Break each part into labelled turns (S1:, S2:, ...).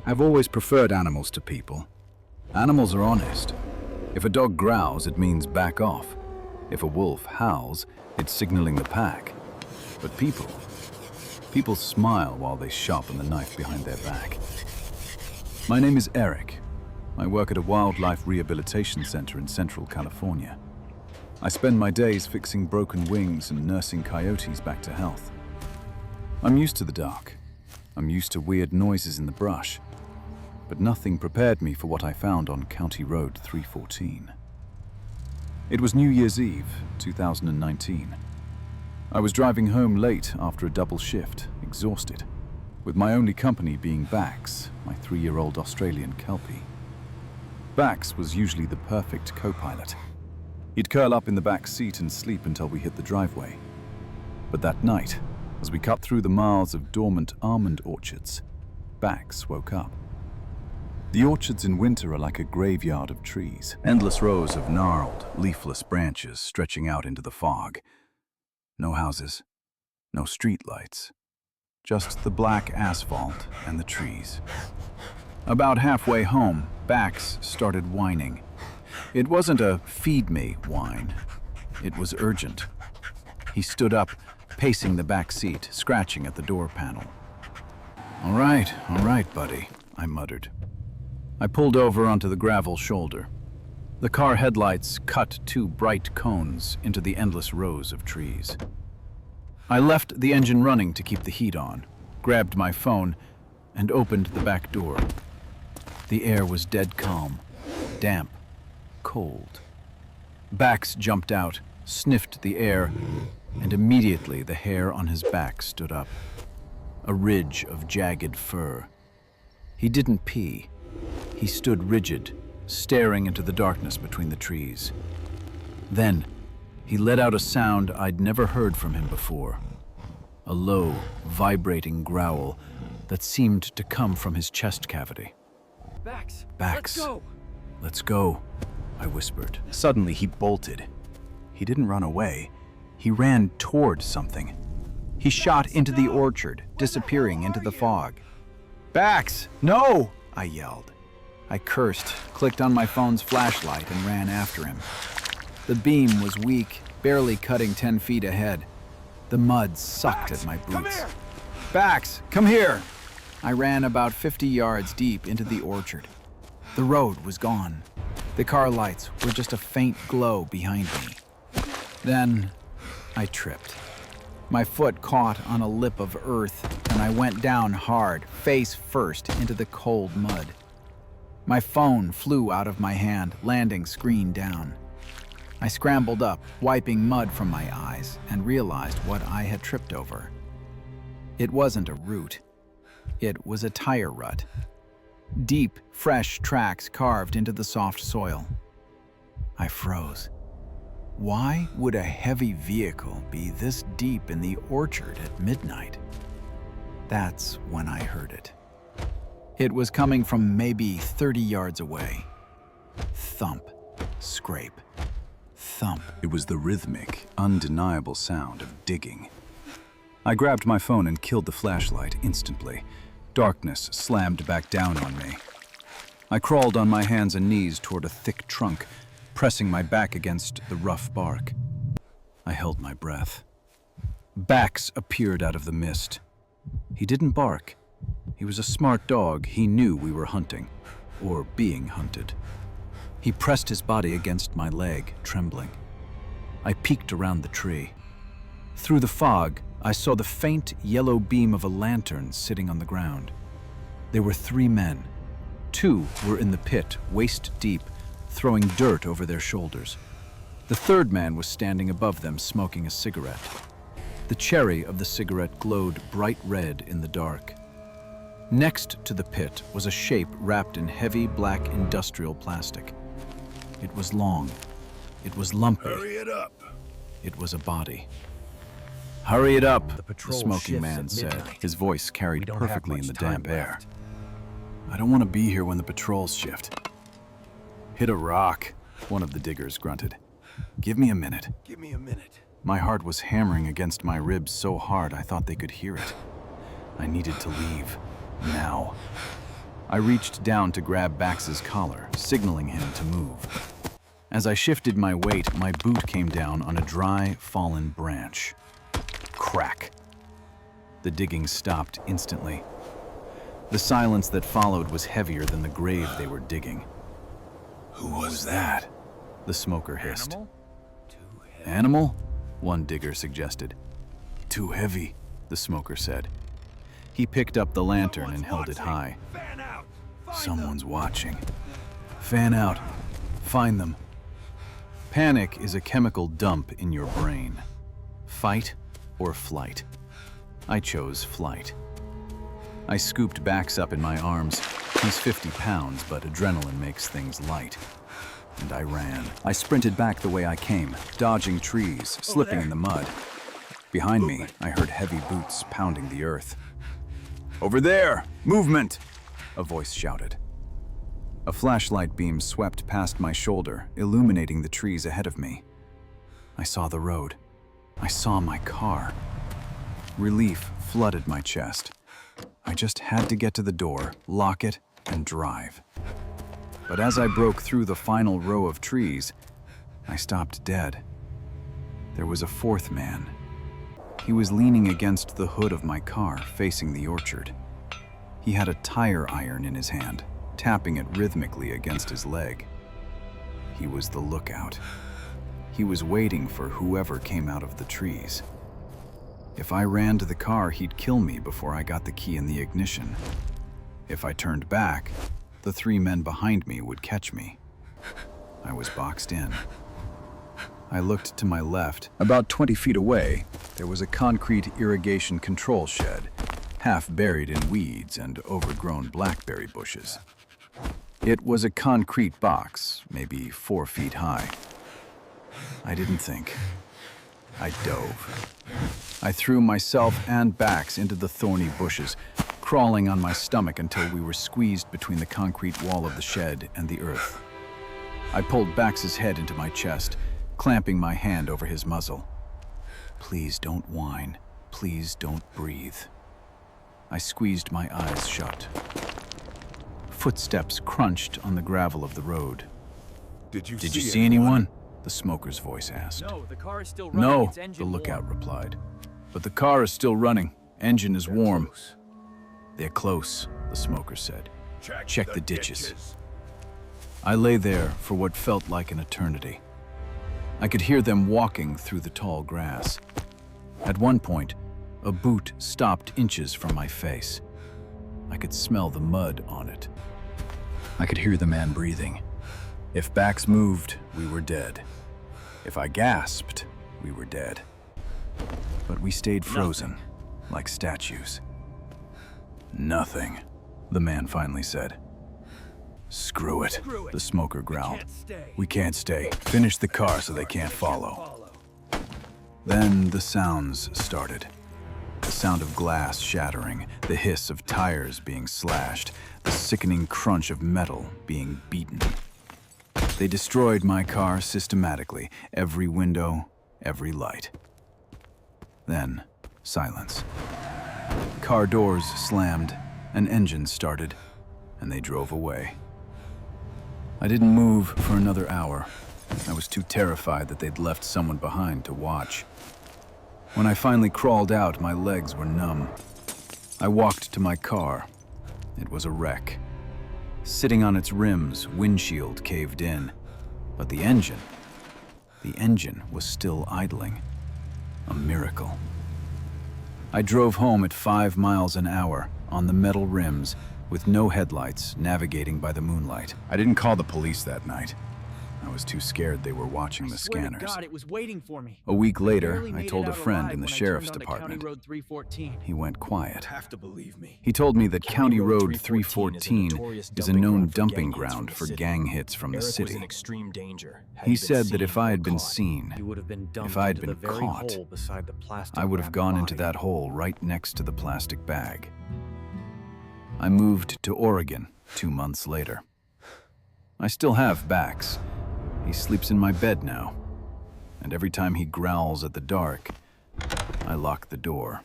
S1: I've always preferred animals to people. Animals are honest. If a dog growls, it means back off. If a wolf howls, it's signaling the pack. But people smile while they sharpen the knife behind their back. My name is Eric. I work at a wildlife rehabilitation center in Central California. I spend my days fixing broken wings and nursing coyotes back to health. I'm used to the dark. I'm used to weird noises in the brush. But nothing prepared me for what I found on County Road 314. It was New Year's Eve, 2019. I was driving home late after a double shift, exhausted, with my only company being Bax, my 3-year-old Australian Kelpie. Bax was usually the perfect co-pilot. He'd curl up in the back seat and sleep until we hit the driveway. But that night, as we cut through the miles of dormant almond orchards, Bax woke up. The orchards in winter are like a graveyard of trees, endless rows of gnarled, leafless branches stretching out into the fog. No houses, no streetlights, just the black asphalt and the trees. About halfway home, Bax started whining. It wasn't a feed me whine. It was urgent. He stood up, pacing the back seat, scratching at the door panel. All right, buddy," I muttered. I pulled over onto the gravel shoulder. The car headlights cut 2 bright cones into the endless rows of trees. I left the engine running to keep the heat on, grabbed my phone, and opened the back door. The air was dead calm, damp, cold. Bax jumped out, sniffed the air, and immediately the hair on his back stood up. A ridge of jagged fur. He didn't pee. He stood rigid, staring into the darkness between the trees. Then, he let out a sound I'd never heard from him before. A low, vibrating growl that seemed to come from his chest cavity.
S2: Bax,
S1: "Bax,
S2: let's go!"
S1: let's go," I whispered. Suddenly, he bolted. He didn't run away. He ran toward something. He shot into the orchard, disappearing into the fog. "Bax, no!" I yelled. I cursed, clicked on my phone's flashlight, and ran after him. The beam was weak, barely cutting 10 feet ahead. The mud sucked at my boots. "Bax, come here!" I ran about 50 yards deep into the orchard. The road was gone. The car lights were just a faint glow behind me. Then I tripped. My foot caught on a lip of earth, and I went down hard, face first, into the cold mud. My phone flew out of my hand, landing screen down. I scrambled up, wiping mud from my eyes, and realized what I had tripped over. It wasn't a root. It was a tire rut. Deep, fresh tracks carved into the soft soil. I froze. Why would a heavy vehicle be this deep in the orchard at midnight? That's when I heard it. It was coming from maybe 30 yards away. Thump, scrape, thump. It was the rhythmic, undeniable sound of digging. I grabbed my phone and killed the flashlight instantly. Darkness slammed back down on me. I crawled on my hands and knees toward a thick trunk, pressing my back against the rough bark. I held my breath. Bax appeared out of the mist. He didn't bark. He was a smart dog. He knew we were hunting, or being hunted. He pressed his body against my leg, trembling. I peeked around the tree. Through the fog, I saw the faint yellow beam of a lantern sitting on the ground. There were 3 men. 2 were in the pit, waist deep, throwing dirt over their shoulders. The 3rd man was standing above them, smoking a cigarette. The cherry of the cigarette glowed bright red in the dark. Next to the pit was a shape wrapped in heavy black industrial plastic. It was long. It was lumpy.
S3: Hurry it up.
S1: It was a body. "Hurry it up," the
S2: patrol
S1: smoking
S2: shifts
S1: man
S2: at
S1: said,
S2: midnight.
S1: his voice
S2: We
S1: carried
S2: don't have
S1: perfectly in
S2: much
S1: the
S2: time
S1: damp air.
S2: left.
S1: "I don't want to be here when the patrols shift." "Hit a rock," one of the diggers grunted. "Give me a minute."
S3: Give me a minute.
S1: My heart was hammering against my ribs so hard I thought they could hear it. I needed to leave. Now. I reached down to grab Bax's collar, signaling him to move. As I shifted my weight, my boot came down on a dry, fallen branch. Crack. The digging stopped instantly. The silence that followed was heavier than the grave they were digging. "Who was that?" the smoker hissed.
S2: Animal?
S1: "Animal?" one digger suggested. "Too heavy," the smoker said. He picked up the lantern and held it high.
S2: Fan out!
S1: "Someone's watching. Fan out. Find them." Panic is a chemical dump in your brain. Fight or flight. I chose flight. I scooped Bax up in my arms. He's 50 pounds, but adrenaline makes things light. And I ran. I sprinted back the way I came, dodging trees, slipping in the mud. Behind me, I heard heavy boots pounding the earth. "Over there! Movement!" a voice shouted. A flashlight beam swept past my shoulder, illuminating the trees ahead of me. I saw the road. I saw my car. Relief flooded my chest. I just had to get to the door, lock it, and drive. But as I broke through the final row of trees, I stopped dead. There was a fourth man. He was leaning against the hood of my car, facing the orchard. He had a tire iron in his hand, tapping it rhythmically against his leg. He was the lookout. He was waiting for whoever came out of the trees. If I ran to the car, he'd kill me before I got the key in the ignition. If I turned back, the three men behind me would catch me. I was boxed in. I looked to my left. About 20 feet away, there was a concrete irrigation control shed, half buried in weeds and overgrown blackberry bushes. It was a concrete box, maybe 4 feet high. I didn't think. I dove. I threw myself and Bax into the thorny bushes, crawling on my stomach until we were squeezed between the concrete wall of the shed and the earth. I pulled Bax's head into my chest, clamping my hand over his muzzle. "Please don't whine. Please don't breathe." I squeezed my eyes shut. Footsteps crunched on the gravel of the road.
S2: Did you
S1: see anyone? The smoker's voice asked.
S3: No, the car is still running.
S1: No,
S3: Its engine
S1: the lookout
S3: warm.
S1: replied. But the car is still running. Engine is warm.
S2: Close.
S1: They're close, the smoker said. Check the ditches.
S2: ditches.
S1: I lay there for what felt like an eternity. I could hear them walking through the tall grass. At one point, a boot stopped inches from my face. I could smell the mud on it. I could hear the man breathing. If Bax moved, we were dead. If I gasped, we were dead. But we stayed frozen, like statues. "Nothing," the man finally said. Screw it, the smoker growled. "We can't stay. Finish the car so they can't follow." Then the sounds started. The sound of glass shattering, the hiss of tires being slashed, the sickening crunch of metal being beaten. They destroyed my car systematically, every window, every light. Then, silence. Car doors slammed, an engine started, and they drove away. I didn't move for another hour. I was too terrified that they'd left someone behind to watch. When I finally crawled out, my legs were numb. I walked to my car. It was a wreck. Sitting on its rims, windshield caved in. But the engine was still idling. A miracle. I drove home at 5 miles an hour on the metal rims with no headlights, navigating by the moonlight. I didn't call the police that night. I was too scared they were watching the
S3: Swear to
S1: scanners.
S3: God, it was waiting for me.
S1: A week later,
S3: Barely
S1: I
S3: made
S1: told
S3: it
S1: a
S3: out
S1: friend
S3: alive
S1: in the
S3: when I
S1: sheriff's
S3: turned onto County
S1: department.
S3: Road 314.
S1: He went quiet.
S2: Have to believe me.
S1: He told me that County Road 314
S4: notorious
S1: is a
S4: dumping
S1: known
S4: ground for
S1: dumping
S4: gang hits
S1: ground
S4: from the
S1: for
S4: city.
S1: gang hits from the
S4: Eric was
S1: city.
S4: in extreme danger. Had
S1: He
S4: been
S1: said that
S4: seen
S1: if I had
S4: or
S1: been
S4: caught,
S1: seen,
S3: You would have been dumped
S1: if I had
S3: into
S1: been
S3: the very
S1: caught,
S3: hole beside the plastic
S1: I would have
S3: wrapped
S1: gone into
S3: body.
S1: that hole right next to the plastic bag. I moved to Oregon 2 months later. I still have Bax. He sleeps in my bed now. And every time he growls at the dark, I lock the door.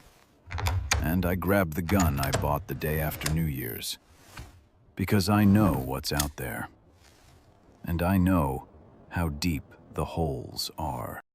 S1: And I grab the gun I bought the day after New Year's. Because I know what's out there. And I know how deep the holes are.